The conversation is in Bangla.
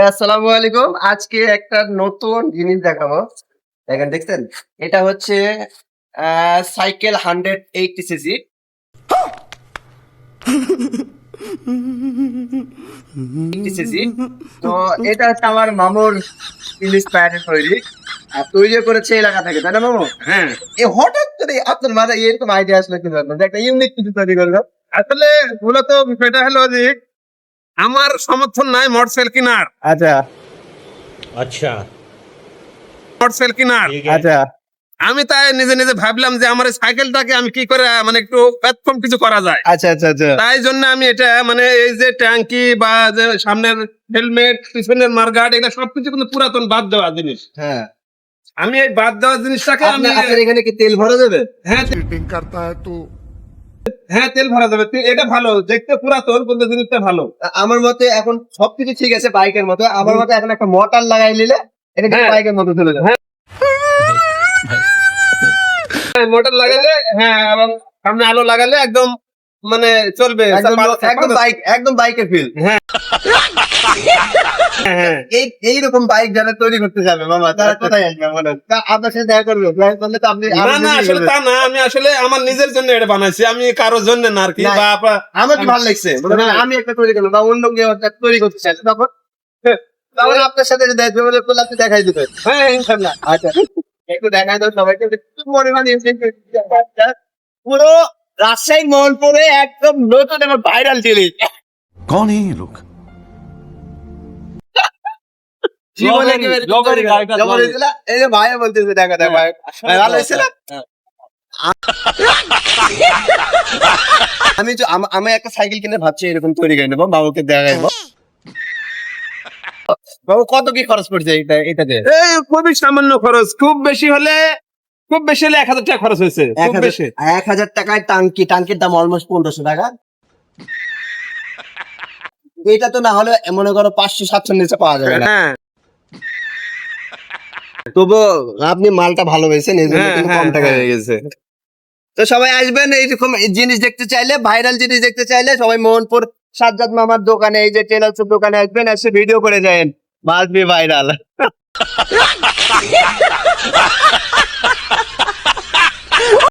আসসালামু আলাইকুম। আজকে একটা নতুন জিনিস দেখাবো। দেখেন, দেখছেন? এটা হচ্ছে সাইকেল 180 সিসি। তো এটা হচ্ছে আমার মামুর ইন্সপায়ারে তৈরি, আর তৈরি করেছে এলাকা থেকে, তাই না মামু? হ্যাঁ, হঠাৎ করে আপনার মাথায় এরকম আইডিয়া আসলো কি জন্য যে একটা ইউনিক কিছু তৈরি করলো? আসলে মূলত বিষয়টা হলো যে আমার সমর্থন নাই মোটরসাইকেল কেনার। আচ্ছা अच्छा মোটরসাইকেল কেনার ठीक है আচ্ছা আমি তাই নিজে নিজে ভাবলাম যে আমার এই সাইকেলটাকে আমি কি করে মানে একটু প্ল্যাটফর্ম কিছু করা যায়। আচ্ছা আচ্ছা আচ্ছা তাই জন্য আমি এটা মানে এই যে ট্যাঙ্কি বা যে সামনের হেলমেট, পিছনের মারগার্ড, এগুলো সবকিছু কিন্তু পুরাতন বাদ দেওয়া জিনিস। হ্যাঁ, আমি এই বাদ দেওয়া জিনিসটাকে আমি আপনার এখানে কি তেল ভরা যাবে? হ্যাঁ चीटिंग करता है तू। হ্যাঁ তেল ভরা যাবে। এটা ভালো দেখতে, পুরাতন কিন্তু জিনিসটা ভালো। আমার মতে এখন সবকিছু ঠিক আছে বাইকের মতো, আমার মতে এখন একটা মোটর লাগাই নিলে এটা কিন্তু হ্যাঁ। বাইকের মতো চলে যাবে। মোটর লাগালে হ্যাঁ, এবং সামনে আলো লাগালে একদম মানে চলবে একদম বাইকের ফিল। হ্যাঁ হ্যাঁ এইরকম বাইক যারা তৈরি করতে যাবে মামা, তারা কোথায় আসবে? মনে হয় আপনার সাথে দেখা করবে, প্ল্যান করলে তো আপনি আরো না না, বেশি আসলে করবেন। তা না, আমি আসলে আমার নিজের জন্য এটা বানাইছি, আমি কারোর জন্য না আর কি। না, বা আমার কি ভালো লাগছে, মনে করেন আমি একটা তৈরি করলাম বা অন্য কেউ একটা তৈরি করতে চাইছে, তখন আপনার সাথে যদি দেখবে বলে বলে আপনি দেখাই দিবেন। হ্যাঁ ইনশাল্লাহ। আচ্ছা, একটু দেখাই দাও সবাইকে, একটু মনে বানিয়েছে পুরো রাজশাহী মোহনপুরে একদম নতুন এবং ভাইরাল জিনিস। कौन है ये लोग? জীবনে একেবারে জবের গাড়িটা জবর হয়েছিল। এই যে ভাইয়া বলতেছে দেখা দেখ ভাই ভাই ভালো হয়েছে না? আমি একটা সাইকেল কিনে ভাবছি এরকম তৈরি করে নেবো, বাবুকে দেখাবো। বাবু কত কি খরচ পড়ছে এটাতে? এই খুবই সামান্য খরচ, খুব বেশি হলে 1,000 টাকা খরচ হয়েছে, খুব বেশি। 1,000 টাকায় টাঙ্কির দাম অলমোস্ট 1500 টাকা। এটা তো না হলে মনে করো 500-700 নিচে পাওয়া যাবে না। হ্যাঁ তবু আপনি মালটা ভালো পেয়েছেন, এই জন্য হ্যাঁ, কিন্তু হ্যাঁ, কম টাকা হ্যাঁ। হয়ে গেছে। তো সবাই আসবেন এইরকম জিনিস দেখতে চাইলে, ভাইরাল জিনিস দেখতে চাইলে সবাই মোহনপুর সাজ্জাদ মামার দোকানে, এই যে টেলার্সের দোকানে আসবেন, এসে ভিডিও করে যাবেন, মাস্ট বি ভাইরাল।